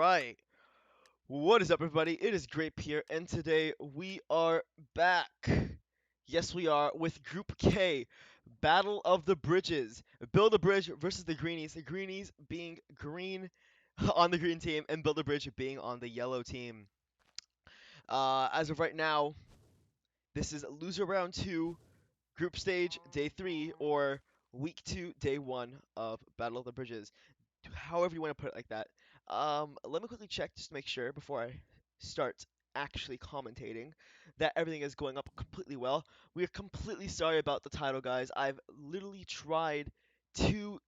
right. What is up, everybody? It is Grape here, and today we are back. Yes, we are with Group K, Battle of the Bridges. Build a Bridge versus the Greenies. The Greenies being green on the green team, and Build a Bridge being on the yellow team. As of right now, this is loser round two, group stage day three, or week two, day one of Battle of the Bridges. However you want to put it like that. Let me quickly check just to make sure before I start actually commentating that everything is going up completely well. We are completely sorry about the title, guys. I've literally tried to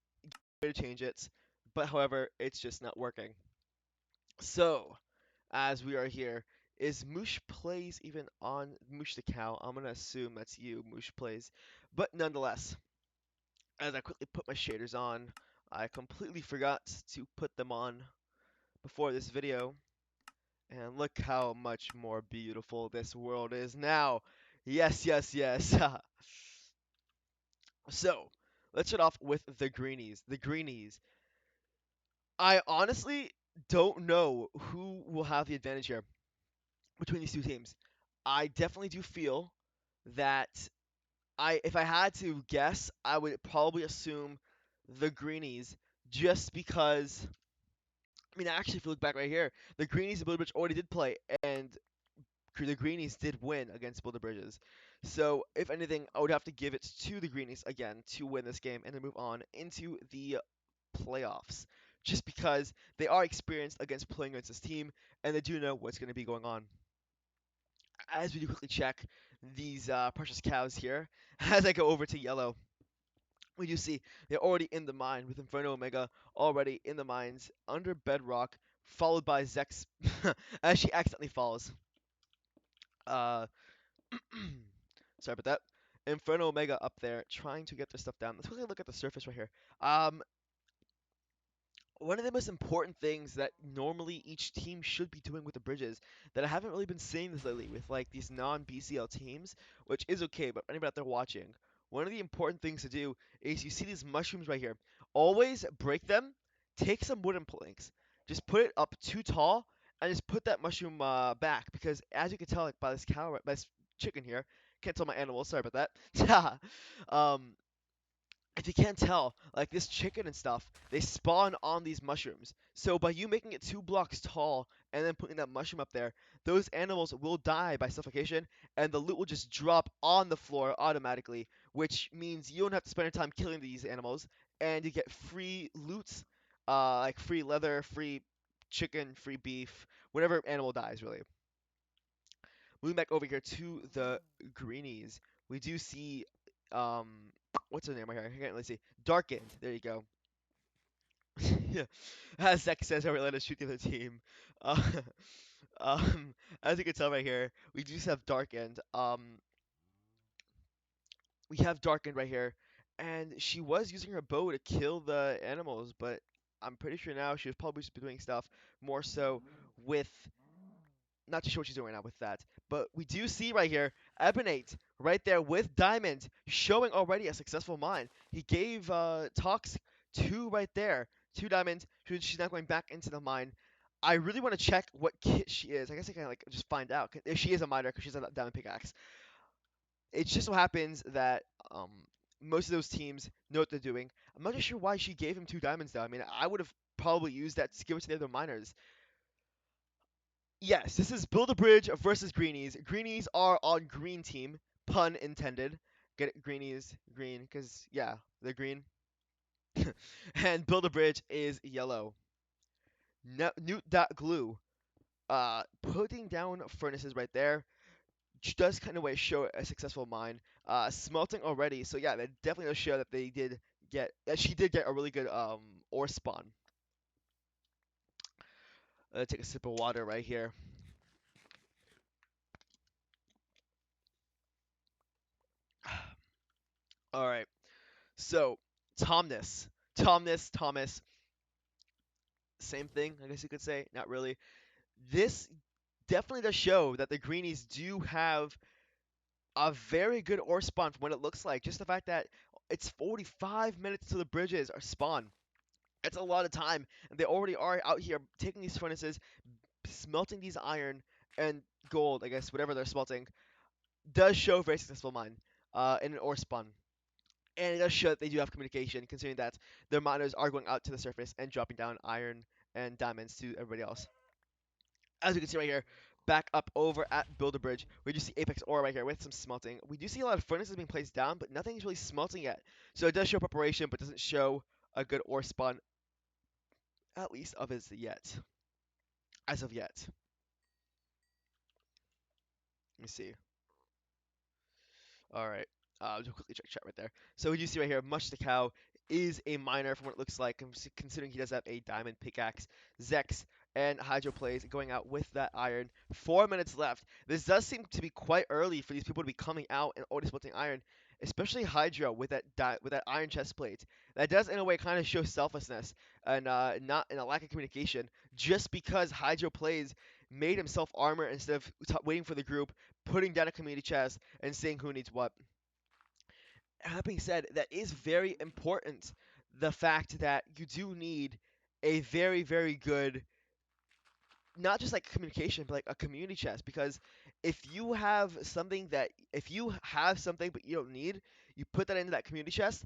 change it, but however, it's just not working. So, as we are here, is Moosh Plays even on Moosh the Cow? I'm gonna assume that's you, Moosh Plays. But nonetheless, as I quickly put my shaders on, I completely forgot to put them on before this video, and look how much more beautiful this world is now. Yes, yes, yes. So, let's start off with the Greenies. The Greenies. I honestly don't know who will have the advantage here between these two teams. I definitely do feel that if I had to guess, I would probably assume the Greenies just because actually, if you look back right here, the Greenies and BuildABridge already did play, and the Greenies did win against BuildABridges. So, if anything, I would have to give it to the Greenies again to win this game and then move on into the playoffs. Just because they are experienced against playing against this team, and they do know what's going to be going on. As we do quickly check these precious cows here, as I go over to yellow, we do see they're already in the mine with Inferno Omega already in the mines under bedrock, followed by Zex as she accidentally falls. Uh, sorry about that. Inferno Omega up there trying to get their stuff down. Let's quickly look at the surface right here. One of the most important things that normally each team should be doing with the bridges that I haven't really been seeing this lately with like these non-BCL teams, which is okay, but anybody out there watching, one of the important things to do is you see these mushrooms right here. Always break them, take some wooden planks, just put it up too tall, and just put that mushroom back because as you can tell like by this cow, by this chicken here, can't tell my animal, sorry about that. um, if you can't tell, like this chicken and stuff, they spawn on these mushrooms. So by you making it 2 blocks tall and then putting that mushroom up there, those animals will die by suffocation, and the loot will just drop on the floor automatically, which means you don't have to spend your time killing these animals, and you get free loot, like free leather, free chicken, free beef, whatever animal dies, really. Moving back over here to the greenies, we do see, um, what's her name right here? I can't really see. Darkened. There you go. Yeah. As Zach says, I let us shoot the other team. Uh, as you can tell right here, we just have Darkened. We have Darkened right here, and she was using her bow to kill the animals, but I'm pretty sure now she's probably just doing stuff more so with not too sure what she's doing right now with that. But we do see right here, Ebonate right there with Diamond showing already a successful mine. He gave Tox two right there, 2 diamonds. She's now going back into the mine. I really want to check what kit she is. I guess I can like just find out if she is a miner because she's a diamond pickaxe. It just so happens that most of those teams know what they're doing. I'm not sure why she gave him 2 diamonds though. I mean, I would have probably used that to give it to the other miners. Yes, this is BuildABridge versus Greenies. Greenies are on green team, pun intended. Get it, Greenies, green, because, yeah, they're green. And BuildABridge is yellow. Newt.glue, putting down furnaces right there, does kind of way show a successful mine. Smelting already, so yeah, that definitely does show that she did get a really good ore spawn. Take a sip of water right here. All right. So, Thomas, same thing, I guess you could say. Not really. This definitely does show that the greenies do have a very good ore spawn from what it looks like. Just the fact that it's 45 minutes till the bridges are spawn. It's a lot of time, and they already are out here taking these furnaces, smelting these iron and gold, I guess, whatever they're smelting, does show very successful mine in an ore spawn. And it does show that they do have communication, considering that their miners are going out to the surface and dropping down iron and diamonds to everybody else. As you can see right here, back up over at BuildABridge, we do see Apex ore right here with some smelting. We do see a lot of furnaces being placed down, but nothing is really smelting yet. So it does show preparation, but doesn't show a good ore spawn, at least of as yet. As of yet. Let me see. All right. Just quickly check chat right there. So you see right here, Mush the Cow is a miner from what it looks like, considering he does have a diamond pickaxe. Zex and Hydro plays going out with that iron. 4 minutes left. This does seem to be quite early for these people to be coming out and already splitting iron, especially Hydro with that with that iron chest plate. That does in a way kind of show selflessness and not in a lack of communication. Just because Hydro plays made himself armor instead of waiting for the group, putting down a community chest and seeing who needs what. That being said, that is very important. The fact that you do need a very, very good, not just like communication, but like a community chest. Because if you have something but you don't need, you put that into that community chest.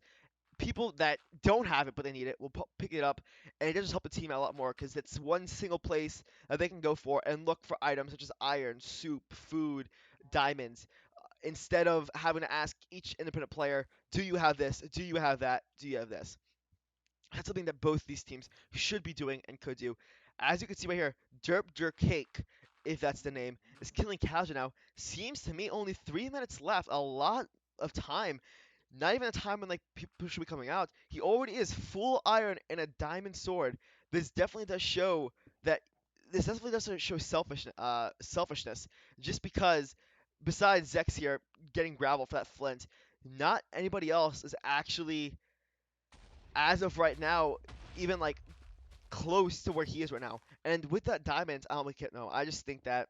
People that don't have it but they need it will pick it up, and it does just help the team out a lot more because it's one single place that they can go for and look for items such as iron, soup, food, diamonds instead of having to ask each independent player, do you have this? Do you have that? Do you have this? That's something that both these teams should be doing and could do. As you can see right here, Derp Jerk Cake, if that's the name, is killing Kaja now. Seems to me only 3 minutes left. A lot of time. Not even a time when like people should be coming out. He already is full iron and a diamond sword. This definitely does show that this definitely does show selfishness. Just because besides Zex here getting gravel for that flint, not anybody else is actually, as of right now, even like close to where he is right now. And with that diamonds, I don't like no. I just think that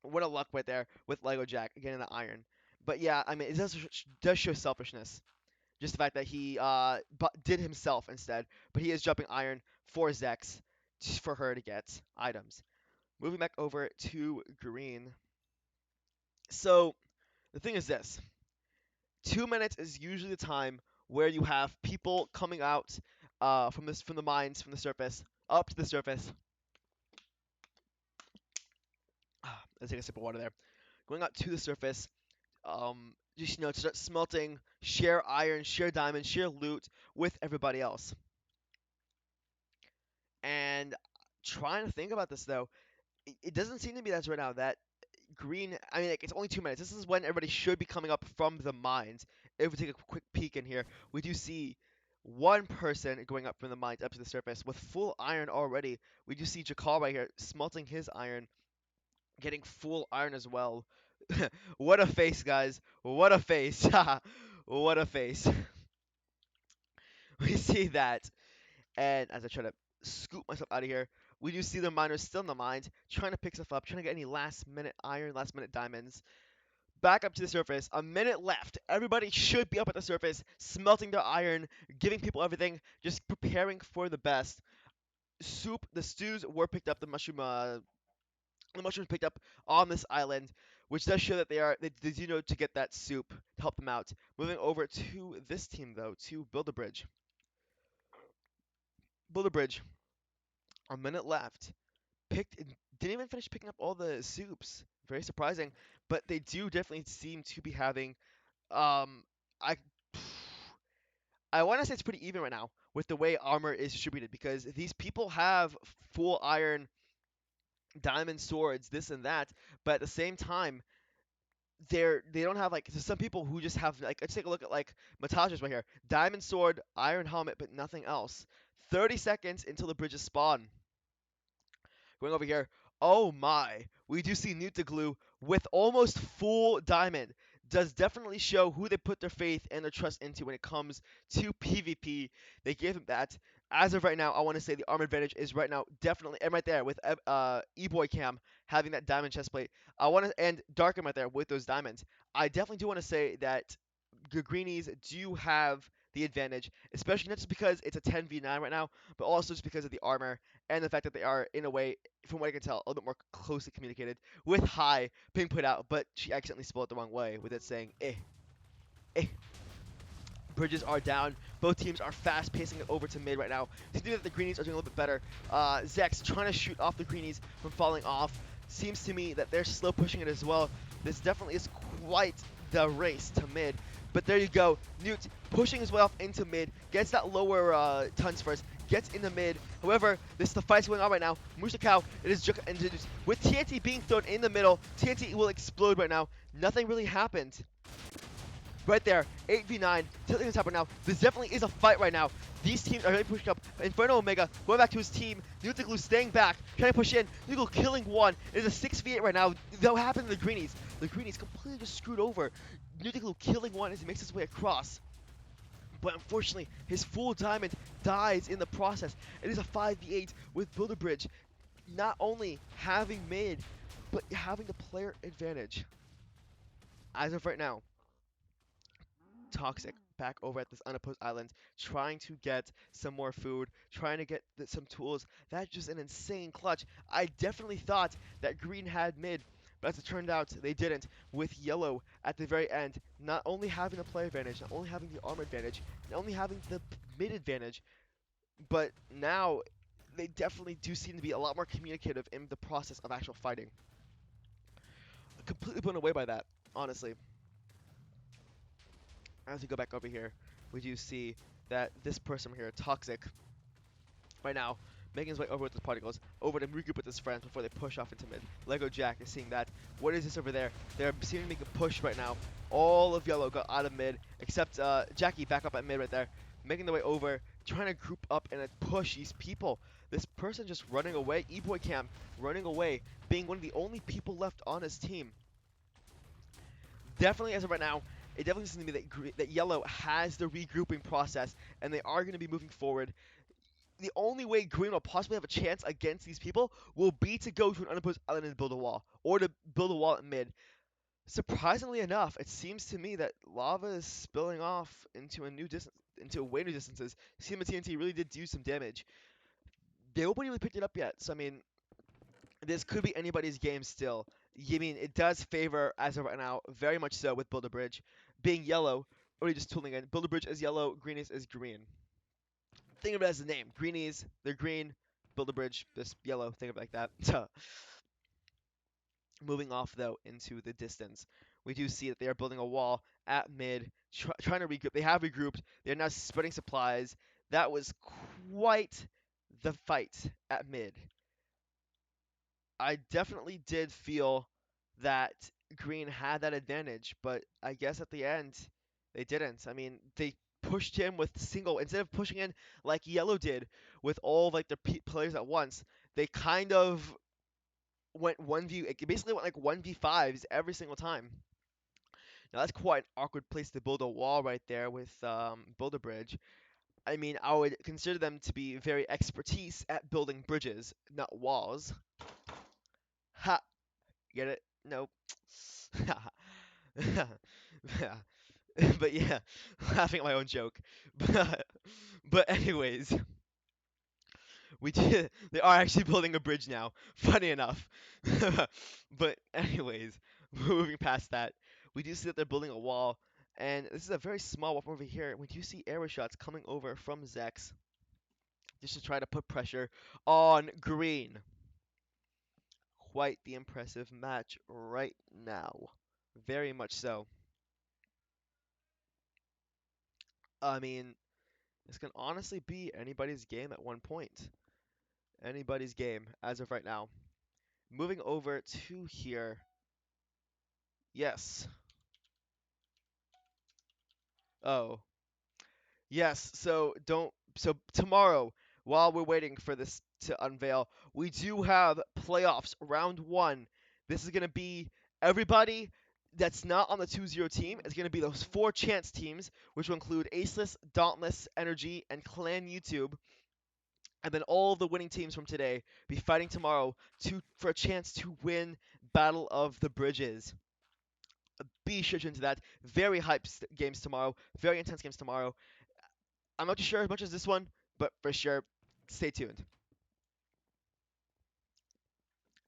what a luck right there with Lego Jack getting the iron. But yeah, I mean, it does show selfishness. Just the fact that he did himself instead, but he is jumping iron for Zex for her to get items. Moving back over to Green. So the thing is this: 2 minutes is usually the time where you have people coming out from the mines from the surface up to the surface. Let's take a sip of water there. Going out to the surface, just to start smelting, share iron, share diamonds, share loot with everybody else. And trying to think about this though, it doesn't seem to be that's right now that Green. I mean, like, it's only 2 minutes. This is when everybody should be coming up from the mines. If we take a quick peek in here, we do see one person going up from the mines up to the surface with full iron already. We do see Jakal right here smelting his iron, getting full iron as well. What a face, guys! What a face! What a face! We see that. And as I try to scoop myself out of here, we do see the miners still in the mines, trying to pick stuff up, trying to get any last minute iron, last minute diamonds. Back up to the surface, a minute left. Everybody should be up at the surface, smelting their iron, giving people everything, just preparing for the best. Soup, the stews were picked up, the mushrooms picked up on this island, which does show that they do know to get that soup to help them out. Moving over to this team though, to BuildABridge. BuildABridge, a minute left. Didn't even finish picking up all the soups. Very surprising, but they do definitely seem to be having um I I want to say it's pretty even right now with the way armor is distributed because these people have full iron, diamond swords, this and that, but at the same time they don't have like there's some people who just have like let's take a look at like Mataj's right here. Diamond sword, iron helmet, but nothing else. 30 seconds until the bridges spawn. Going over here. Oh my. We do see Nutaglue with almost full diamond. Does definitely show who they put their faith and their trust into when it comes to PvP. They gave him that. As of right now, I want to say the armor advantage is right now definitely and right there with E-Boy Cam having that diamond chestplate. I want to and Darkham right there with those diamonds. I definitely do want to say that the Greenies do have the advantage, especially not just because it's a 10v9 right now, but also just because of the armor and the fact that they are, in a way, from what I can tell, a little bit more closely communicated, with high being put out, but she accidentally spelled it the wrong way with it saying eh. Bridges are down. Both teams are fast pacing it over to mid right now. Seems to me that the Greenies are doing a little bit better. Zex trying to shoot off the Greenies from falling off. Seems to me that they're slow pushing it as well. This definitely is quite the race to mid. But there you go. Newt pushing his way off into mid. Gets that lower tons first. Gets into mid. However, this is the fight's going on right now. Musakau, it is introduced. With TNT being thrown in the middle, TNT will explode right now. Nothing really happened. Right there, 8v9, tilting the top right now. This definitely is a fight right now. These teams are really pushing up. Inferno Omega going back to his team. Newtiglu staying back, trying to push in. Newtiglu killing one. It is a 6v8 right now. That happened to the Greenies. The Greenies completely just screwed over. Newtiglu killing one as he makes his way across. But unfortunately, his full diamond dies in the process. It is a 5v8 with BuildABridge not only having mid, but having the player advantage. As of right now, Toxic back over at this unopposed island, trying to get some more food, trying to get some tools. That's just an insane clutch. I definitely thought that Green had mid, but as it turned out, they didn't. With Yellow at the very end, not only having the player advantage, not only having the armor advantage, not only having the mid advantage, but now they definitely do seem to be a lot more communicative in the process of actual fighting. Completely blown away by that, honestly. As we go back over here, we do see that this person here, Toxic, right now, making his way over with his particles, over to regroup with his friends before they push off into mid. Lego Jack is seeing that. What is this over there? They're seeming to make a push right now. All of Yellow got out of mid, except Jackie back up at mid right there, making their way over, trying to group up and push these people. This person just running away, E-Boy Cam running away, being one of the only people left on his team. Definitely, as of right now, it definitely seems to me that Yellow has the regrouping process, and they are going to be moving forward. The only way Green will possibly have a chance against these people will be to go to an unopposed island and build a wall, or to build a wall at mid. Surprisingly enough, it seems to me that lava is spilling off into a new distance, into way new distances. Seema TNT really did do some damage. Nobody really picked it up yet, so I mean, this could be anybody's game still. I mean, it does favor, as of right now, very much so with BuildABridge. Being yellow, already just tooling in. BuildABridge is yellow, Greenies is green. Think of it as the name. Greenies, they're green. BuildABridge, this yellow. Think of it like that. Moving off, though, into the distance. We do see that they are building a wall at mid, trying to regroup. They have regrouped. They're now spreading supplies. That was quite the fight at mid. I definitely did feel that Green had that advantage, but I guess at the end they didn't. I mean, they pushed him with single instead of pushing in like Yellow did with all like their players at once. They kind of went 1v. It basically went like 1v5s every single time. Now that's quite an awkward place to build a wall right there with BuildABridge. I mean, I would consider them to be very expertise at building bridges, not walls. Ha! Get it? Nope. But yeah, laughing at my own joke. But anyways, they are actually building a bridge now. Funny enough. But anyways, moving past that, we do see that they're building a wall, and this is a very small wall over here. We do see arrow shots coming over from Zex just to try to put pressure on Green. Quite the impressive match right now. Very much so. I mean, this can honestly be anybody's game at one point. Anybody's game as of right now. Moving over to here. Yes. Oh. Yes, so don't so tomorrow, while we're waiting for this to unveil, we do have playoffs round 1. This is going to be everybody that's not on the 2-0 team. It's going to be those 4 chance teams, which will include Aceless, Dauntless, Energy, and Clan YouTube. And then all of the winning teams from today be fighting tomorrow for a chance to win Battle of the Bridges. Be sure to into that. Very hyped games tomorrow. Very intense games tomorrow. I'm not too sure as much as this one, but for sure, stay tuned.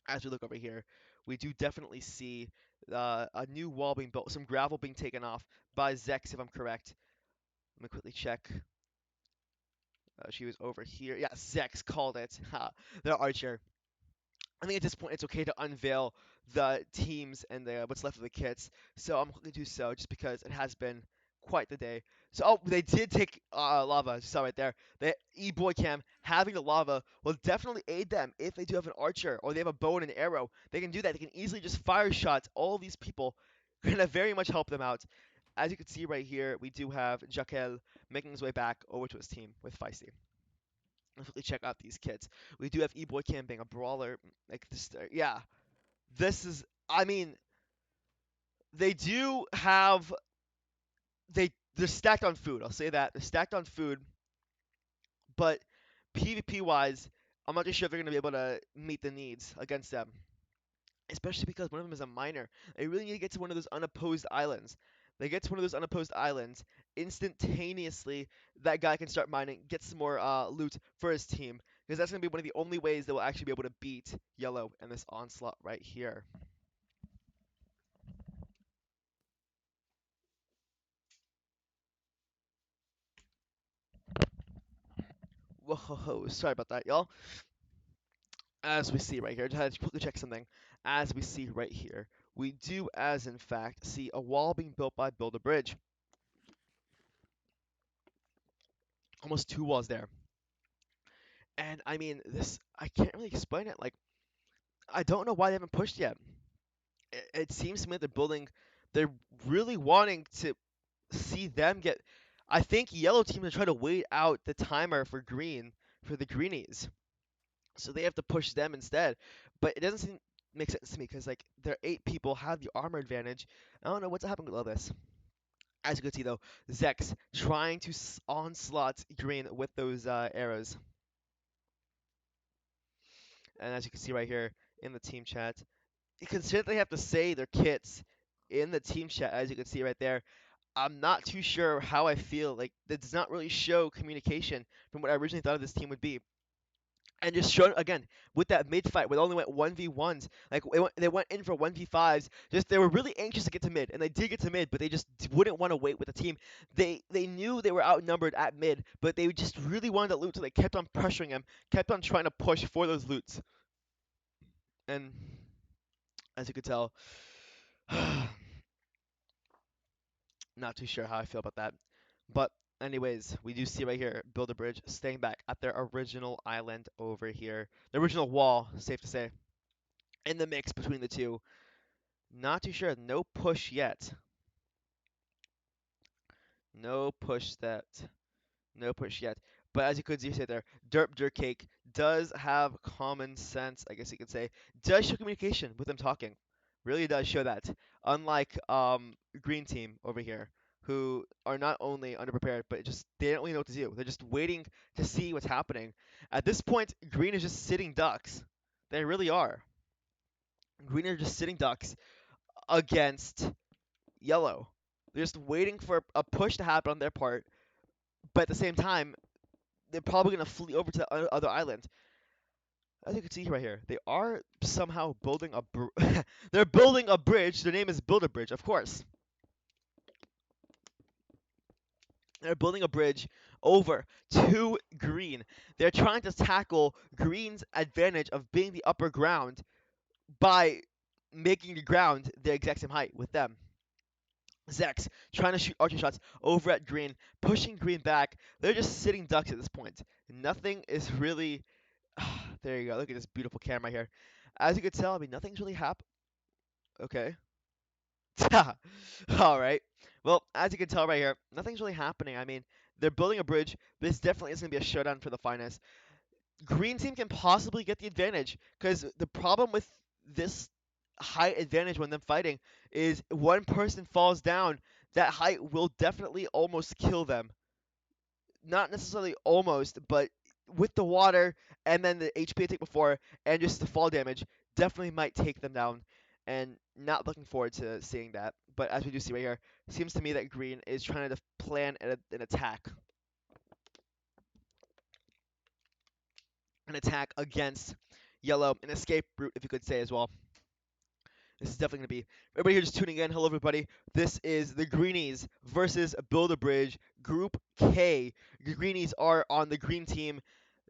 As we look over here, we do definitely see a new wall being built, some gravel being taken off by Zex, if I'm correct. Let me quickly check. She was over here. Yeah, Zex called it. Ha, the archer. I think at this point it's okay to unveil the teams and the what's left of the kits. So I'm going to do so just because it has been quite the day. So oh, they did take lava. As you saw right there. The E-boy cam having the lava will definitely aid them if they do have an archer or they have a bow and an arrow. They can do that. They can easily just fire shots. All these people gonna very much help them out. As you can see right here, we do have Jaquel making his way back over to his team with Feisty. Let's quickly check out these kits. We do have E-boy Cam being a brawler. Like this, yeah. This is. I mean, they do have. They're stacked on food. I'll say that they're stacked on food, but PvP wise, I'm not too sure if they're gonna be able to meet the needs against them. Especially because one of them is a miner. They really need to get to one of those unopposed islands. They get to one of those unopposed islands instantaneously. That guy can start mining, get some more loot for his team, because that's gonna be one of the only ways they will actually be able to beat Yellow in this onslaught right here. Whoa, sorry about that, y'all. As we see right here, just had to quickly check something. As we see right here, we do, as in fact, see a wall being built by BuildABridge. Almost two walls there. And I mean, this, I can't really explain it. Like, I don't know why they haven't pushed yet. It seems to me they're building, they're really wanting to see them get. I think yellow team is trying to wait out the timer for green, for the greenies. So they have to push them instead. But it doesn't seem make sense to me because like their 8 people have the armor advantage. I don't know what's happening with all this. As you can see though, Zex trying to onslaught green with those arrows. And as you can see right here in the team chat, consider they have to say their kits in the team chat. As you can see right there, I'm not too sure how I feel. Like that does not really show communication from what I originally thought of this team would be. And just showed again with that mid fight where they only went 1v1s, like they went in for 1v5s. Just they were really anxious to get to mid, and they did get to mid, but they just wouldn't want to wait with the team. They knew they were outnumbered at mid, but they just really wanted to loot, so they kept on pressuring them, kept on trying to push for those loots. And as you could tell, not too sure how I feel about that. But anyways, we do see right here, BuildABridge staying back at their original island over here, the original wall, safe to say, in the mix between the two. Not too sure. No push yet. No push that. No push yet. But as you could see there, Derp Durcake does have common sense, I guess you could say. Does show communication with them talking. Really does show that. Unlike Green Team over here, who are not only underprepared, but just they don't really know what to do. They're just waiting to see what's happening. At this point, Green is just sitting ducks. They really are. Green are just sitting ducks against Yellow. They're just waiting for a push to happen on their part, but at the same time, they're probably going to flee over to the other island. As you can see right here, they are somehow building a they're building a bridge. Their name is BuildABridge, of course. They're building a bridge over to Green. They're trying to tackle Green's advantage of being the upper ground by making the ground the exact same height with them. Zex trying to shoot archer shots over at Green, pushing Green back. They're just sitting ducks at this point. Nothing is really. There you go. Look at this beautiful camera here. As you can tell, I mean, nothing's really happened. Okay. All right. Well, as you can tell right here, nothing's really happening. I mean, they're building a bridge. This definitely is going to be a showdown for the finest. Green team can possibly get the advantage because the problem with this height advantage when them fighting is one person falls down, that height will definitely almost kill them. Not necessarily almost, but with the water and then the HP they take before and just the fall damage definitely might take them down. And not looking forward to seeing that. But as we do see right here, seems to me that Green is trying to plan an attack. an attack against yellow, an escape route, if you could say as well. This is definitely going to be everybody here just tuning in. Hello, everybody. This is the Greenies versus Build-A-Bridge Group K. The Greenies are on the green team.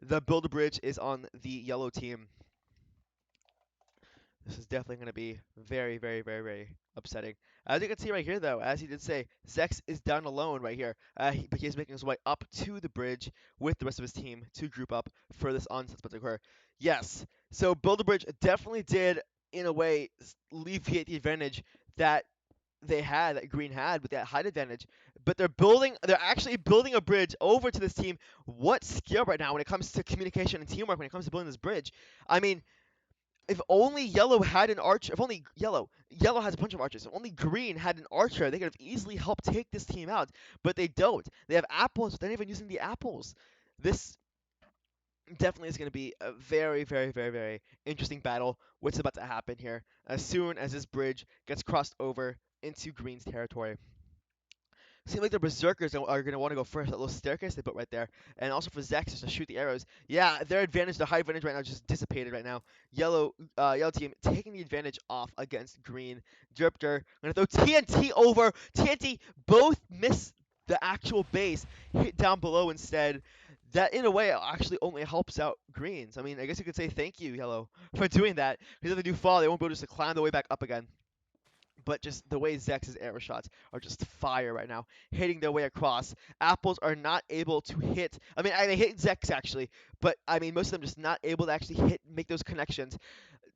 The Build-A-Bridge is on the yellow team. This is definitely going to be very, very, very, very upsetting. As you can see right here, though, as he did say, Zex is down alone right here. But he's making his way up to the bridge with the rest of his team to group up for this onset to occur. Yes, so Build-A-Bridge definitely did, in a way, alleviate the advantage that they had, that Green had, with that height advantage. But they're actually building a bridge over to this team. What skill right now when it comes to communication and teamwork when it comes to building this bridge? I mean, if only yellow had an archer, if only yellow has a bunch of archers. If only green had an archer, they could have easily helped take this team out. But they don't. They have apples, but they're not even using the apples. This definitely is going to be a very, very, very, very interesting battle. What's about to happen here as soon as this bridge gets crossed over into green's territory. Seems like the berserkers are going to want to go first. That little staircase they put right there, and also for Zex just to shoot the arrows. Yeah, their advantage, the high advantage right now, just dissipated right now. Yellow team taking the advantage off against green. Dripter going to throw TNT over. TNT both miss the actual base, hit down below instead. That in a way actually only helps out greens. I mean, I guess you could say thank you, yellow, for doing that. Because if they do fall, they won't be able to climb their way back up again. But just the way Zex's arrow shots are just fire right now, hitting their way across. Apples are not able to hit. I mean, they hit Zex actually, but I mean, most of them just not able to actually make those connections.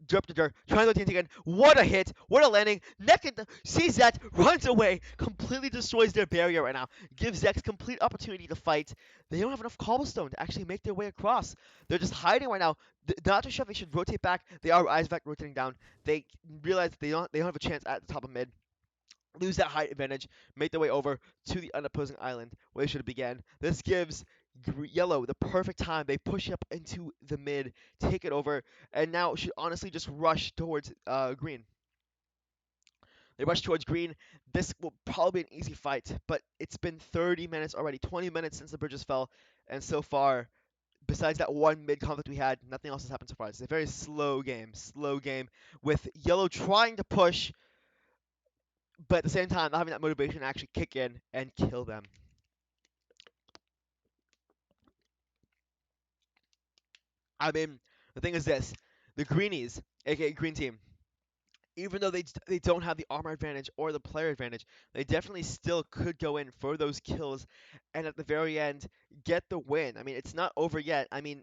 Drop to dirt, trying to go TNT again. What a hit! What a landing! Naked sees that, runs away, completely destroys their barrier right now. Gives Zex complete opportunity to fight. They don't have enough cobblestone to actually make their way across. They're just hiding right now. Not too sure if they should rotate back. They are eyes back rotating down. They realize they don't have a chance at the top of mid. Lose that height advantage, make their way over to the unopposing island where they should have began. This gives yellow the perfect time. They push up into the mid, take it over, and now should honestly just rush towards green. They rush towards green. This will probably be an easy fight, but it's been 30 minutes already, 20 minutes since the bridges fell, and so far, besides that one mid conflict we had, nothing else has happened so far. It's a very slow game, with yellow trying to push, but at the same time, not having that motivation to actually kick in and kill them. I mean, the thing is this: the Greenies, aka Green Team, even though they don't have the armor advantage or the player advantage, they definitely still could go in for those kills, and at the very end get the win. I mean, it's not over yet. I mean,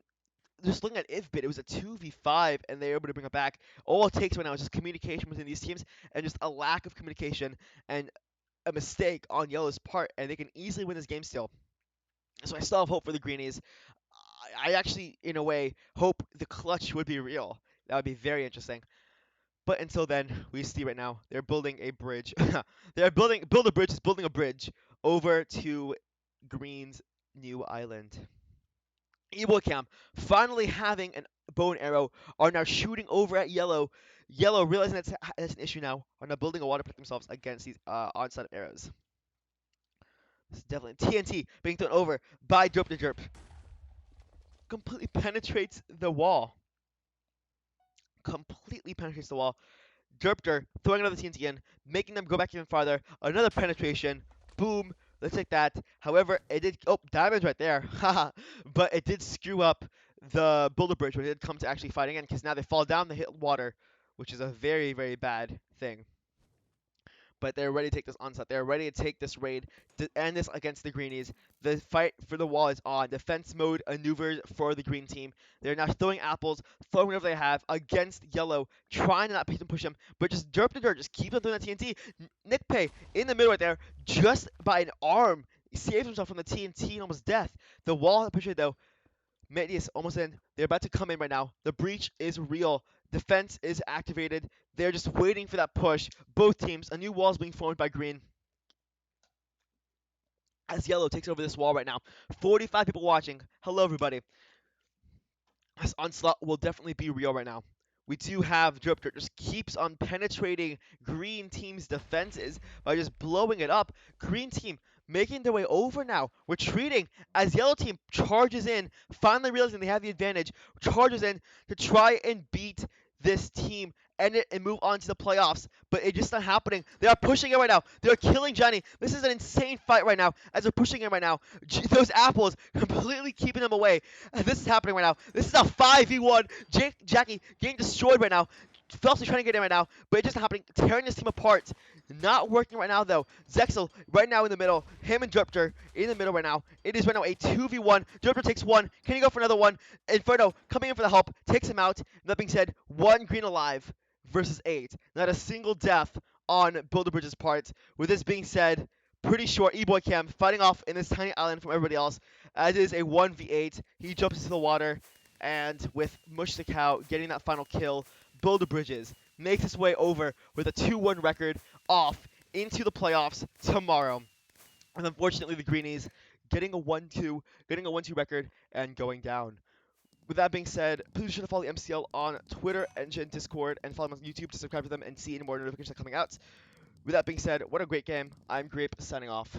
just looking at IFBIT, it was a 2v5, and they were able to bring it back. All it takes right now is just communication between these teams, and just a lack of communication and a mistake on Yellow's part, and they can easily win this game still. So I still have hope for the Greenies. I actually, in a way, hope the clutch would be real. That would be very interesting. But until then, we see right now they're building a bridge. They're BuildABridge is building a bridge over to Green's new island. Cam finally having a bow and arrow are now shooting over at Yellow. Yellow realizing that's an issue now are now building a wall to protect themselves against these onset arrows. This is definitely TNT being thrown over by Derp the Derp. Completely penetrates the wall. Completely penetrates the wall. Derpter throwing another TNT in, making them go back even farther. Another penetration. Boom. Let's take that. However, it did. Oh, damage right there. Haha. But it did screw up the BuildABridge when it did come to actually fighting again, because now they fall down, they hit water, which is a very, very bad thing. But they're ready to take this onslaught. They're ready to take this raid to end this against the Greenies. The fight for the wall is on. Defense mode maneuvers for the green team. They're now throwing apples, throwing whatever they have against yellow, trying to not push them, but just derp the dirt, just keep on doing that TNT. Nick Pay in the middle right there, just by an arm, saves himself from the TNT and almost death. The wall appreciated though. Medius almost in. They're about to come in right now. The breach is real. Defense is activated. They're just waiting for that push. Both teams. A new wall is being formed by green. As yellow takes over this wall right now. 45 people watching. Hello, everybody. This onslaught will definitely be real right now. We do have Dripter just keeps on penetrating green team's defenses by just blowing it up. Green team making their way over now, retreating as yellow team charges in, finally realizing they have the advantage, charges in to try and beat this team and move on to the playoffs, but it's just not happening. They are pushing it right now. They are killing Johnny. This is an insane fight right now as they're pushing him right now. Those apples completely keeping him away. And this is happening right now. This is a 5v1. Jackie getting destroyed right now. Phelps is trying to get in right now, but it's just not happening. Tearing this team apart. Not working right now, though. Zexel right now in the middle. Him and Dripter in the middle right now. It is right now a 2v1. Dripter takes one. Can he go for another one? Inferno coming in for the help. Takes him out. That being said, one green alive versus 8. Not a single death on BuildABridge's part. With this being said, pretty sure E-Boy Cam fighting off in this tiny island from everybody else. As it is a 1v8. He jumps into the water. And with Mush the Cow getting that final kill, BuildABridges makes its way over with a 2-1 record off into the playoffs tomorrow. And unfortunately, the Greenies getting a 1-2 record and going down. With that being said, please be sure to follow the MCL on Twitter, Engine, Discord, and follow them on YouTube to subscribe to them and see any more notifications coming out. With that being said, what a great game. I'm Grape, signing off.